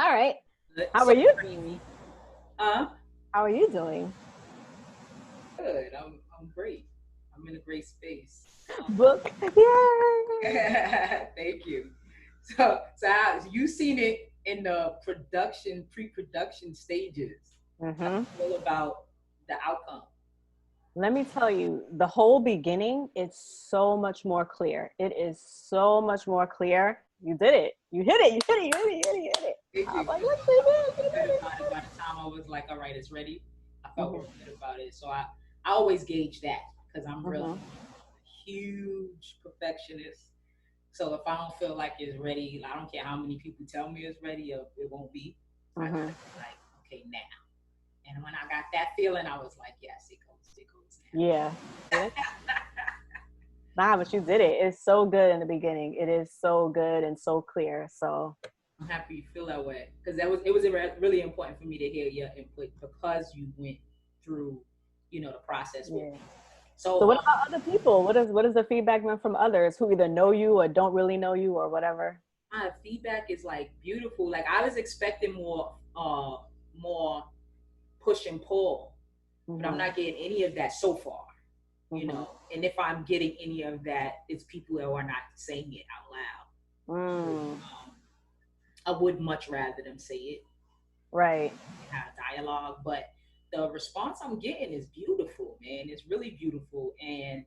All right. How are So you? creamy. Uh, How are you doing? Good. I'm great. I'm in a great space. Book. Yay. Thank you. So you seen it in the pre-production stages. How Hmm. you feel about the outcome? Let me tell you, the whole beginning, it's so much more clear. It is so much more clear. You did it. You hit it. You hit it. You hit it. You hit it. You hit it. Thank I'm you. like, 'Cause what I she felt did? real good about it. By the time I was like, all right, it's ready. I felt Hmm. real good about it. So I always gauge that because I'm really Hmm. a huge perfectionist. So if I don't feel like it's ready, I don't care how many people tell me it's ready, or it won't be. I gotta Hmm. be like, okay, now. And when I got that feeling, I was like, yes, it goes Yeah. Yeah. now. Nah, but you did it. It's so good in the beginning. It is so good and so clear. So, I'm happy you feel that way because it was really important for me to hear your input because you went through, the process with yeah. me. So So what about other people? What is the feedback been from others who either know you or don't really know you or whatever? feedback is like beautiful. Like I was expecting more push and pull, but I'm Hmm. not getting any of that so far. Hmm. And if I'm getting any of that, it's people who are not saying it out loud. Mm, I would much rather them say it, right. have dialogue, but the response I'm getting is beautiful, man. It's really beautiful, and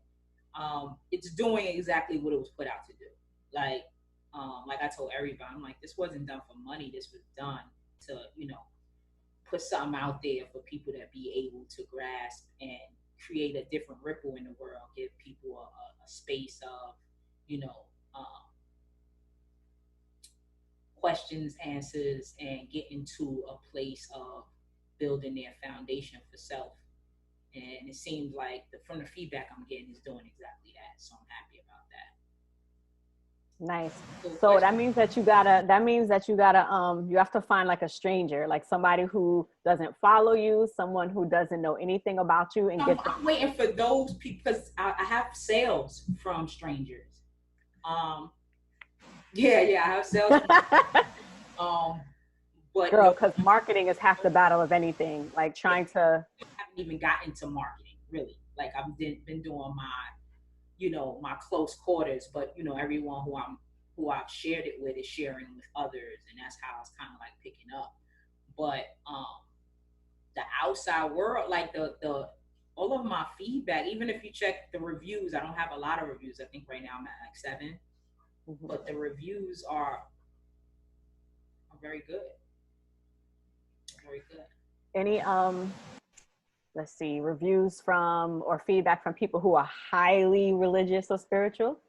it's doing exactly what it was put out to do. Like, like I told everybody, I'm like, this wasn't done for money. This was done to, put something out there for people to be able to grasp and create a different ripple in the world. Give people a space of, you know, um, questions, answers, and get into a place of building their foundation for self. And it seems like from the feedback I'm getting is doing exactly that. So I'm happy about that. Nice. So So question, that means that you have to find like a stranger, like somebody who doesn't follow you, someone who doesn't know anything about you and I'm, get them. I'm waiting for those people because I have sales from strangers. Um, yeah, I have sales from um, but Girl, no, because marketing is half the battle of anything. Like yeah, trying to I haven't even gotten to marketing really. Like been doing my close quarters, but everyone who I've shared it with is sharing with others, and that's how it's kind of like picking up. But the outside world, like the all of my feedback, even if you check the reviews, I don't have a lot of reviews. I think right now I'm at like 7, Mhm. but the reviews are very good, very good. Any let's see, reviews from or feedback from people who are highly religious or spiritual.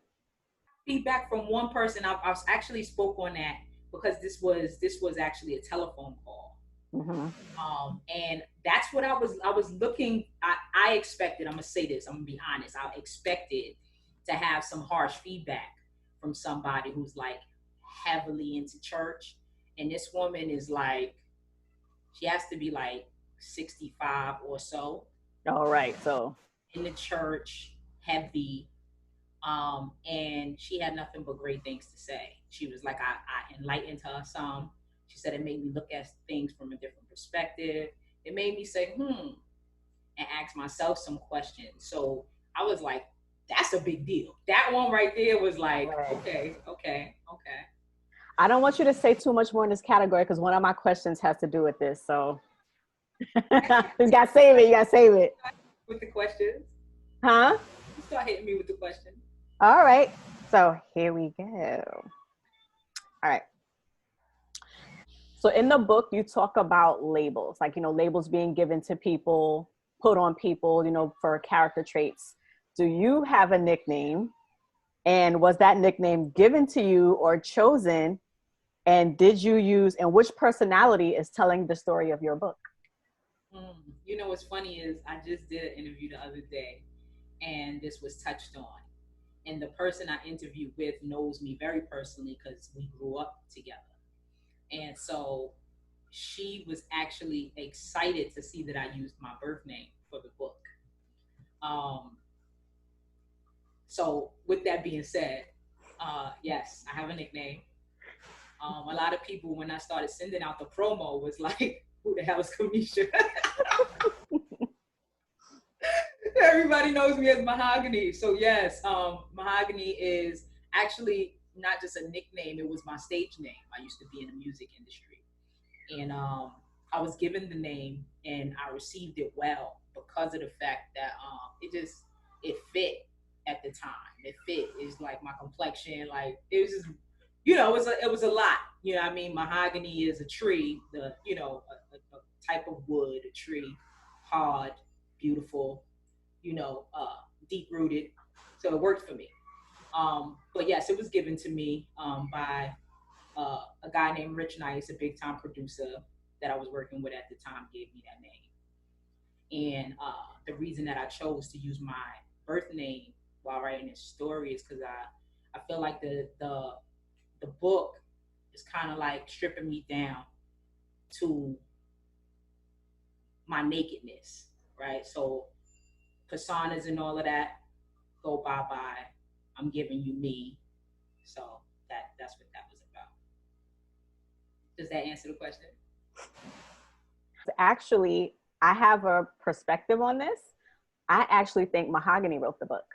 Feedback from one person. I've actually spoke on that because this was actually a telephone call. Hmm. And that's what I was looking. I expected. I'm gonna say this. I'm gonna be honest. I expected to have some harsh feedback from somebody who's like heavily into church, and this woman is like, she has to be like 65 or so, All right. So in the church, heavy, and she had nothing but great things to say. She was like, I enlightened her some. She said it made me look at things from a different perspective. It made me say, and ask myself some questions. So I was like, that's a big deal. That one right there was like, right. okay, okay, okay. I don't want you to say too much more in this category because one of my questions has to do with this. So you gotta save it. You gotta save it. With the questions, Huh? you start hitting me with the questions. All right. So here we go. All right. So in the book, you talk about labels, like, labels being given to people, put on people, for character traits. Do you have a nickname? And was that nickname given to you or chosen? And which personality is telling the story of your book? What's funny is I just did an interview the other day, and this was touched on. And the person I interviewed with knows me very personally because we grew up together. And so she was actually excited to see that I used my birth name for the book. Um, so, with that being said, yes, I have a nickname. A lot of people, when I started sending out the promo, was like, who the hell is Kamisha? Everybody knows me as Mahogony. So yes, Mahogany is actually not just a nickname, it was my stage name. I used to be in the music industry. And I was given the name and I received it well because of the fact that it fit at the time. It fit. It's like my complexion, like it was just, it was a lot. You know what I mean? Mahogany is a tree, a type of wood, a tree, hard, beautiful, deep rooted. So it worked for me. But yes, it was given to me by a guy named Rich Nice, a big time producer that I was working with at the time, gave me that name. And the reason that I chose to use my birth name while writing this story is because I feel like the book is kind of like stripping me down to my nakedness, right? So personas and all of that go bye bye. I'm giving you me. So that's what that was about. Does that answer the question? Actually, I have a perspective on this. I actually think Mahogany wrote the book.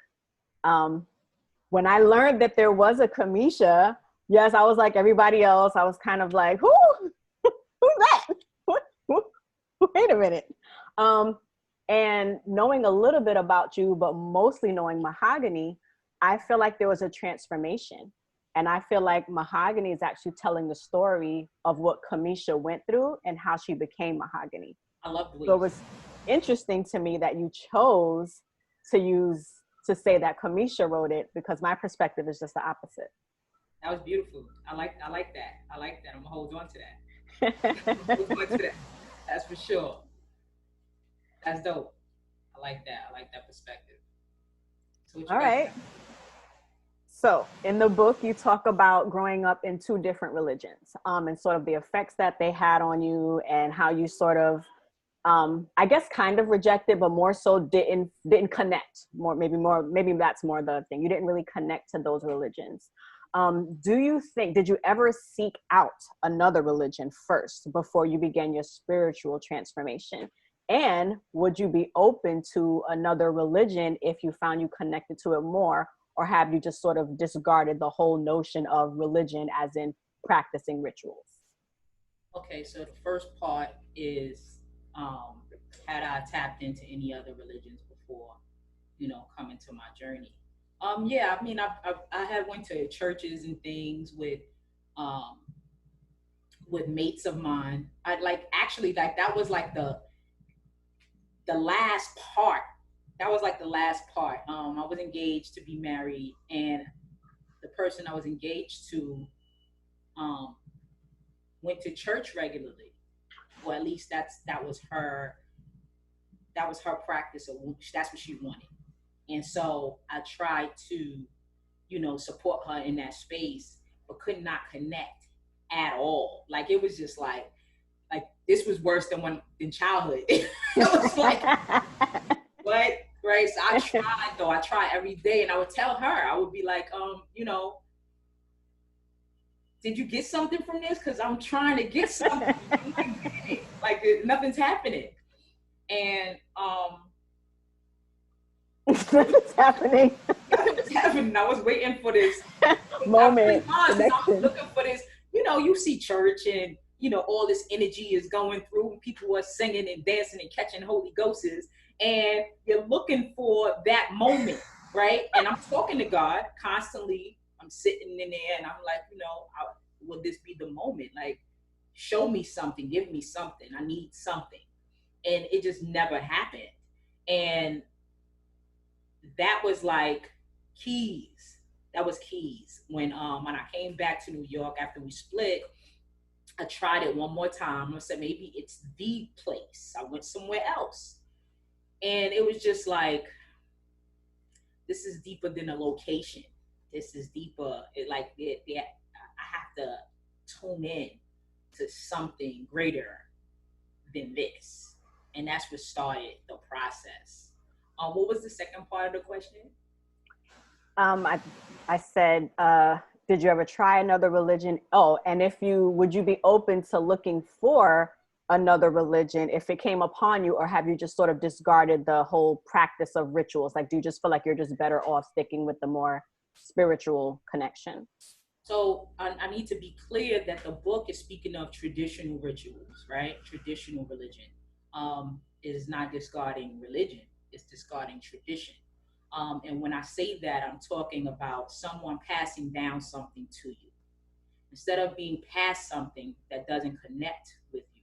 When I learned that there was a Kamisha, yes, I was like everybody else. I was kind of like, who's that? Wait a minute. And knowing a little bit about you, but mostly knowing Mahogany, I feel like there was a transformation. And I feel like Mahogany is actually telling the story of what Kamisha went through and how she became Mahogany. I love the way. So it was interesting to me that you chose to say that Kamisha wrote it, because my perspective is just the opposite. That was beautiful. I like that. I like that. I'm gonna hold on to that. Hold on to that. That's for sure. That's dope. I like that. I like that perspective. So all right. So in the book, you talk about growing up in two different religions, and sort of the effects that they had on you, and how you sort of, I guess, kind of rejected, but more so didn't connect. Maybe that's more the thing. You didn't really connect to those religions. Did you ever seek out another religion first before you began your spiritual transformation? And would you be open to another religion if you found you connected to it more? Or have you just sort of discarded the whole notion of religion as in practicing rituals? Okay, so the first part is, had I tapped into any other religions before, coming to my journey? Yeah, I mean, I had went to churches and things with mates of mine. I actually that was like the last part. That was like the last part. I was engaged to be married, and the person I was engaged to went to church regularly. Or at least that was her practice, or that's what she wanted. And so I tried to, support her in that space, but could not connect at all. Like it was just like this was worse than childhood. It was like, what? Right. So I tried though. I tried every day, and I would tell her, I would be like, did you get something from this? Because I'm trying to get something. Like nothing's happening. And nothing's happening. Nothing's happening. I was waiting for this moment. I was looking for this. You see church and all this energy is going through, and people are singing and dancing and catching Holy Ghosts, and you're looking for that moment, right? And I'm talking to God constantly. I'm sitting in there and I'm like, would this be the moment? Like, show me something, give me something. I need something. And it just never happened. And that was like keys. That was keys. When I came back to New York after we split, I tried it one more time. I said, maybe it's the place. I went somewhere else. And it was just like, this is deeper than a location. This is deeper. I have to tune in to something greater than this. And that's what started the process. What was the second part of the question? I said, did you ever try another religion? Oh, and if you, would you be open to looking for another religion if it came upon you, or have you just sort of discarded the whole practice of rituals? Like, do you just feel like you're just better off sticking with the more spiritual connection? So I need to be clear that the book is speaking of traditional rituals, right? Traditional religion is not discarding religion; it's discarding tradition. And when I say that, I'm talking about someone passing down something to you instead of being past something that doesn't connect with you,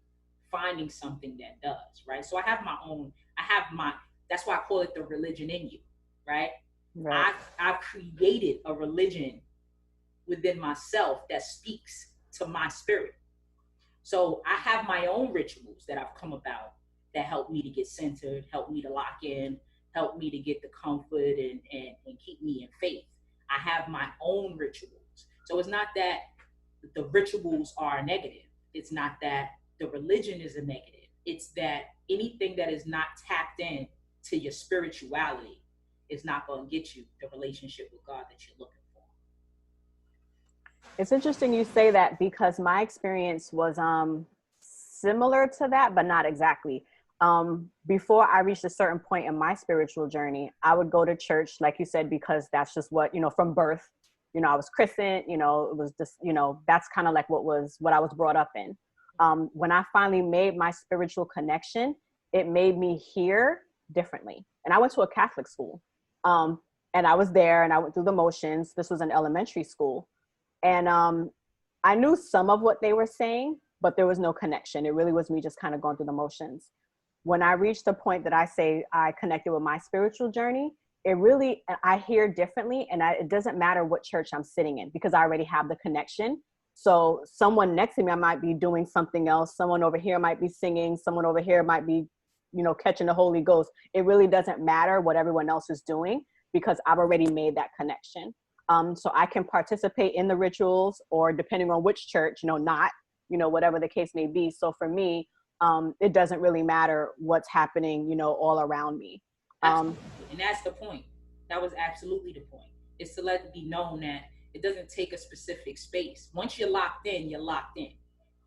finding something that does, right? So I have my own. I have my. That's why I call it the religion in you, right? Right. I've created a religion within myself that speaks to my spirit. So I have my own rituals that I've come about that help me to get centered, help me to lock in, help me to get the comfort and keep me in faith. I have my own rituals. So it's not that the rituals are negative. It's not that the religion is a negative. It's that anything that is not tapped in to your spirituality is not going to get you the relationship with God that you're looking for. It's interesting you say that, because my experience was similar to that, but not exactly. Before I reached a certain point in my spiritual journey, I would go to church, like you said, because that's just what, from birth, I was christened, it was just, that's kind of like what I was brought up in. When I finally made my spiritual connection, it made me hear differently. And I went to a Catholic school. And I was there and I went through the motions. This was an elementary school. And I knew some of what they were saying, but there was no connection. It really was me just kind of going through the motions. When I reached the point that I say I connected with my spiritual journey, I hear differently. And it doesn't matter what church I'm sitting in, because I already have the connection. So someone next to me, I might be doing something else. Someone over here might be singing. Someone over here might be, catching the Holy Ghost. It really doesn't matter what everyone else is doing, because I've already made that connection. So I can participate in the rituals, or depending on which church, not, whatever the case may be. So for me, it doesn't really matter what's happening, all around me. Absolutely. And that's the point. That was absolutely the point. It's to let it be known that it doesn't take a specific space. Once you're locked in,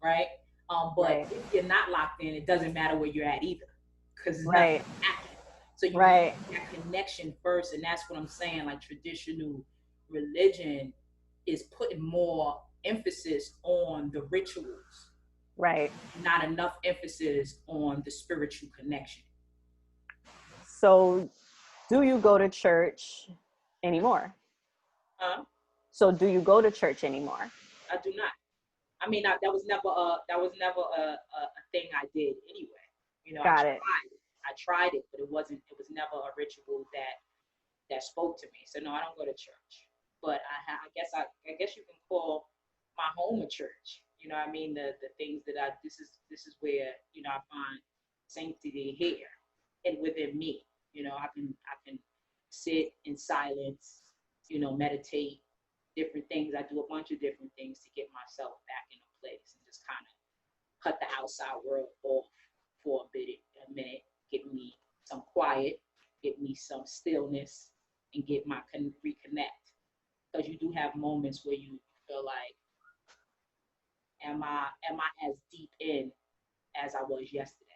right? But Right. if you're not locked in, it doesn't matter where you're at either, because it's Right. nothing happening. So you Right. need that connection first, and that's what I'm saying. Like, traditional religion is putting more emphasis on the rituals, Right. not enough emphasis on the spiritual connection. So do you go to church anymore? Huh? So do you go to church anymore? I do not. I mean, that was never a thing I did anyway. Got it. I tried it, but it was never a ritual that spoke to me. So no, I don't go to church. But I guess you can call my home a church. You know what I mean? The things that this is where, I find sanctity here and within me. I can sit in silence, meditate, different things. I do a bunch of different things to get myself back in a place and just kind of cut the outside world off for a minute, give me some quiet, give me some stillness, and get my reconnect. Because you do have moments where you feel like, am I as deep in as I was yesterday?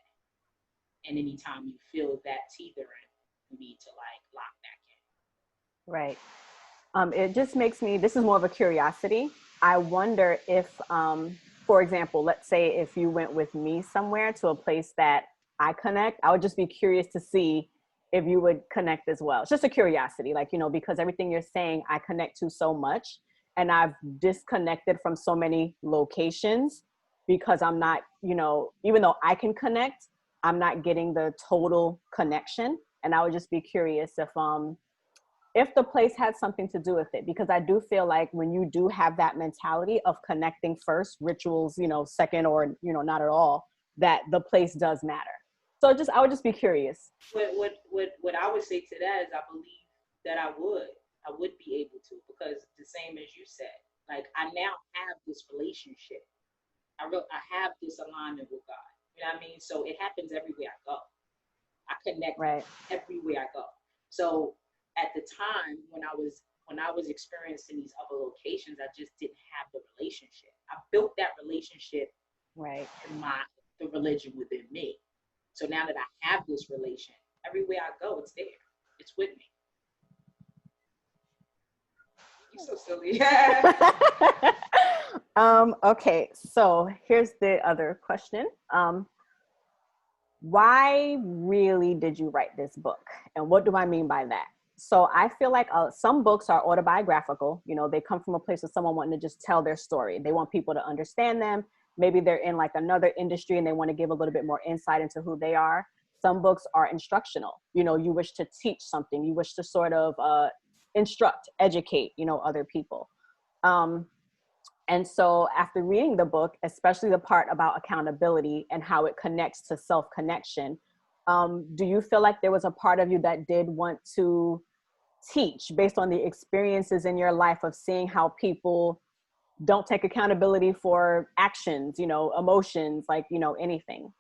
And anytime you feel that teetering, you need to like lock back Right. It just makes me, this is more of a curiosity. I wonder if, for example, let's say if you went with me somewhere to a place that I connect, I would just be curious to see if you would connect as well. It's just a curiosity, like, because everything you're saying, I connect to so much, and I've disconnected from so many locations because I'm not, even though I can connect, I'm not getting the total connection. And I would just be curious if the place had something to do with it, because I do feel like when you do have that mentality of connecting first, rituals, second, or, not at all, that the place does matter. So I would just be curious. what I would say to that is, I believe that I would be able to, because the same as you said, like, I now have this relationship. I have this alignment with God. You know what I mean? So it happens everywhere I go. I connect Right. everywhere I go. So at the time when I was when I was experiencing these other locations, I just didn't have the relationship. I built that relationship Right. to the religion within me. So now that I have this relation, everywhere I go, it's there. It's with me. You're so silly. Okay, so here's the other question. Why really did you write this book? And what do I mean by that? So I feel like some books are autobiographical. You know, they come from a place of someone wanting to just tell their story. They want people to understand them. Maybe they're in like another industry and they want to give a little bit more insight into who they are. Some books are instructional. You know, you wish to teach something. You wish to sort of instruct, educate, you know, other people. And so after reading the book, especially the part about accountability and how it connects to self-connection, do you feel like there was a part of you that did want to teach based on the experiences in your life of seeing how people don't take accountability for actions, you know, emotions, like, you know, anything?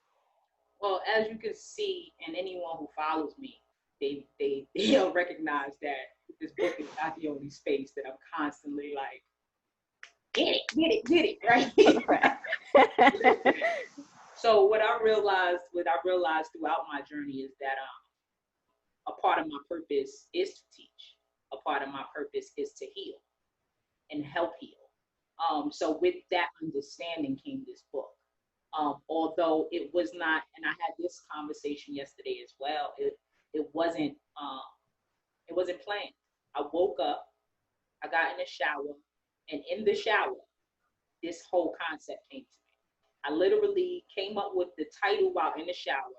Well, as you can see, and anyone who follows me, they'll recognize that this book is not the only space that I'm constantly like, get it, right? Right. So what I realized throughout my journey is that a part of my purpose is to teach. A part of my purpose is to heal and help heal. So with that understanding came this book. Although it was not, and I had this conversation yesterday as well. It wasn't planned. I woke up, I got in the shower, and in the shower, this whole concept came to me. I literally came up with the title while in the shower,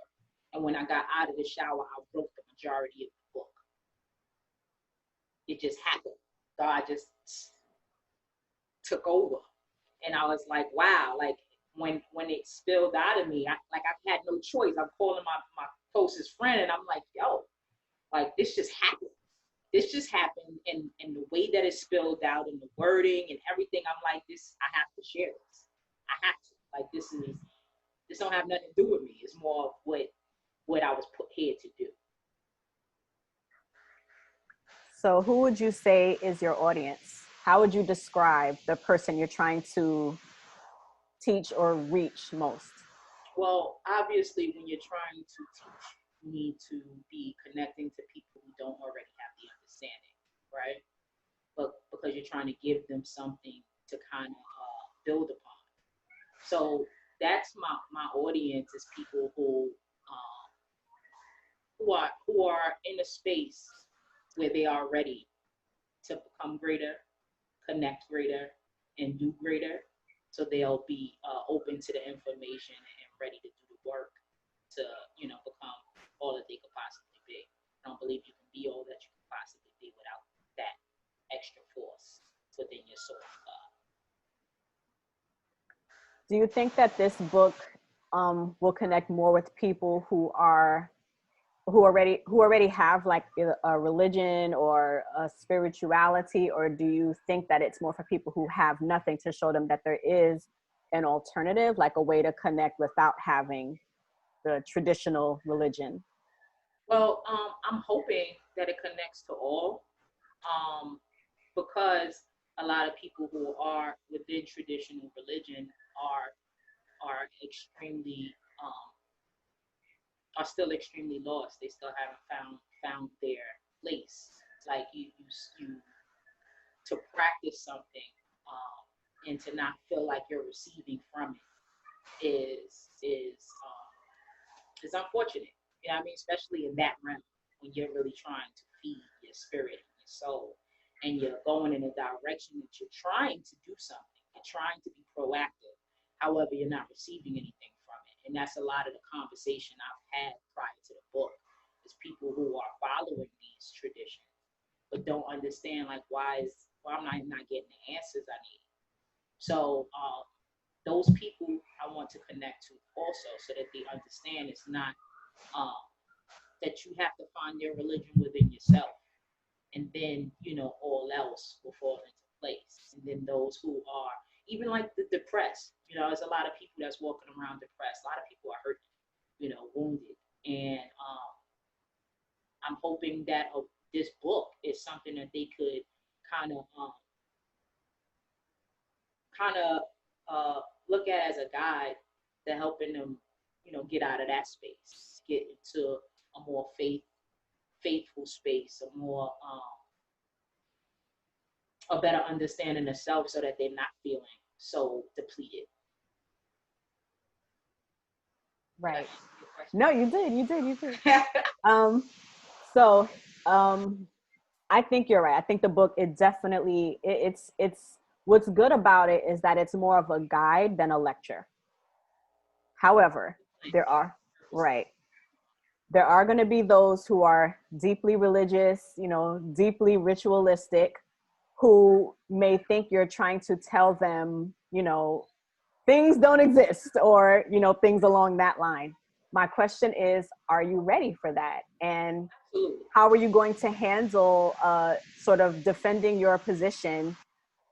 and when I got out of the shower, I wrote the majority of the book. It just happened. God just took over, and I was like, wow, like when it spilled out of me, I've had no choice. I'm calling my closest friend, and I'm like, yo, like this just happened. This just happened, and the way that it spilled out and the wording and everything, I'm like, this, I have to share this. I have to. Like this don't have nothing to do with me. It's more of what I was put here to do. So who would you say is your audience? How would you describe the person you're trying to teach or reach most? Well, obviously, when you're trying to teach, you need to be connecting to people who don't already have the understanding, right? But because you're trying to give them something to kind of build upon. So that's my audience is people who are in a space where they are ready to become greater, connect greater, and do greater. So they'll be open to the information and ready to do the work to, become all that they could possibly be. I don't believe you can be all that you can possibly be without that extra force within your soul of God. Do you think that this book will connect more with people who already have like a religion or a spirituality, or do you think that it's more for people who have nothing to show them that there is an alternative, like a way to connect without having the traditional religion? Well, I'm hoping that it connects to all, because a lot of people who are within traditional religion are extremely are still extremely lost. They still haven't found their place. Like you to practice something, and to not feel like you're receiving from it is unfortunate. You know what I mean? Especially in that realm when you're really trying to feed your spirit and your soul, and you're going in a direction that you're trying to do something. You're trying to be proactive. However, you're not receiving anything from it. And that's a lot of the conversation I've had prior to the book is people who are following these traditions but don't understand like why I'm not getting the answers I need. So those people I want to connect to also, so that they understand it's not that you have to find your religion within yourself, and then all else will fall into place. And then those who are even like the depressed, there's a lot of people that's walking around depressed. A lot of people are hurting, wounded, and I'm hoping that this book is something that they could kind of kind of look at as a guide to helping them, get out of that space, get into a more faithful space, a more a better understanding of self, so that they're not feeling so depleted. Right. No, you did. So, I think you're right. I think the book, it definitely, it's, what's good about it is that it's more of a guide than a lecture. However, there are, right. There are going to be those who are deeply religious, deeply ritualistic, who may think you're trying to tell them, things don't exist, or, things along that line. My question is, are you ready for that? And how are you going to handle sort of defending your position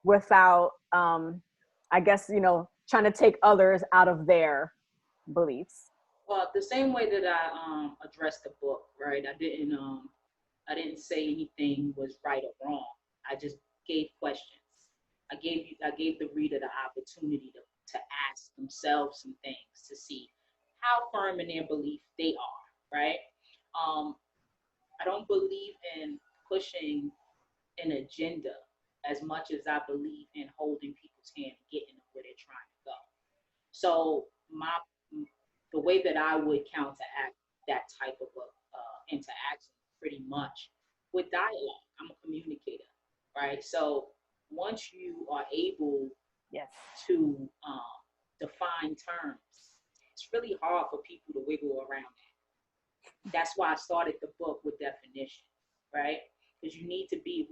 without, I guess, trying to take others out of their beliefs? Well, the same way that I addressed the book, right? I didn't say anything was right or wrong. I just gave questions. I gave the reader the opportunity to ask themselves some things, to see how firm in their belief they are, right? I don't believe in pushing an agenda as much as I believe in holding people's hand and getting them where they're trying to go. So the way that I would counteract that type of interaction, pretty much with dialogue. I'm a communicator, right? So once you are able, yes, to define terms, it's really hard for people to wiggle around that. That's why I started the book with definition, right? Because we need to be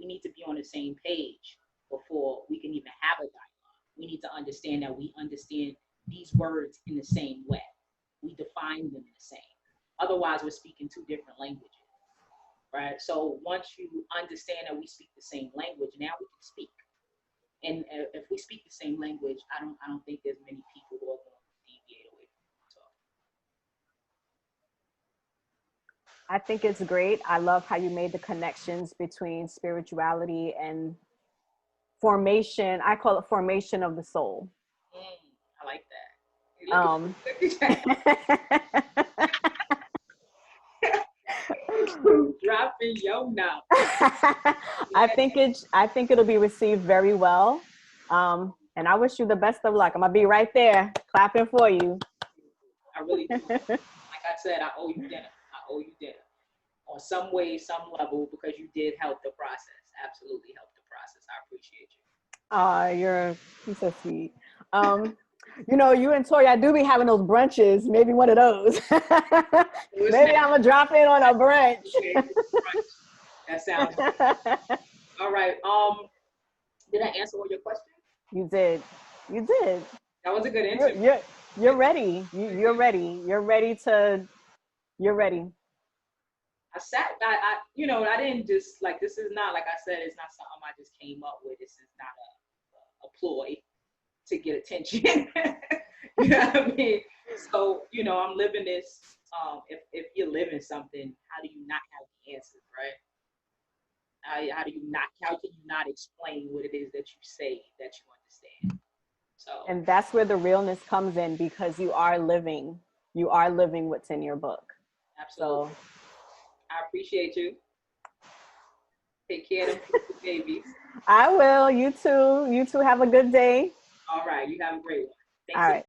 on the same page before we can even have a dialogue. We need to understand that we understand these words in the same way. We define them the same. Otherwise, we're speaking two different languages, right? So once you understand that we speak the same language, now we can speak. And if we speak the same language, I don't think there's many people who are going to deviate away from talk. I think it's great. I love how you made the connections between spirituality and formation. I call it formation of the soul. I like that. Dropping your mouth. I think it'll be received very well. And I wish you the best of luck. I'm gonna be right there clapping for you. I really do. Like I said, I owe you dinner. On some way, some level, because you did help the process. Absolutely help the process. I appreciate you. You're so sweet. You and Tori, I do be having those brunches. Maybe one of those. Maybe I'm gonna drop in on a brunch. That sounds good. All right. Did I answer all your questions? You did. That was a good answer. You're ready. You're ready. You're ready. I didn't just, like, this is not, like I said, it's not something I just came up with. This is not a ploy to get attention. You know what I mean? So, I'm living this. If you're living something, how do you not have the answers, right? How can you not explain what it is that you say that you understand? So, and that's where the realness comes in, because you are living what's in your book. Absolutely. So, I appreciate you. Take care of them babies. I will. You too. You two have a good day. All right. You have a great one. Thanks. All right.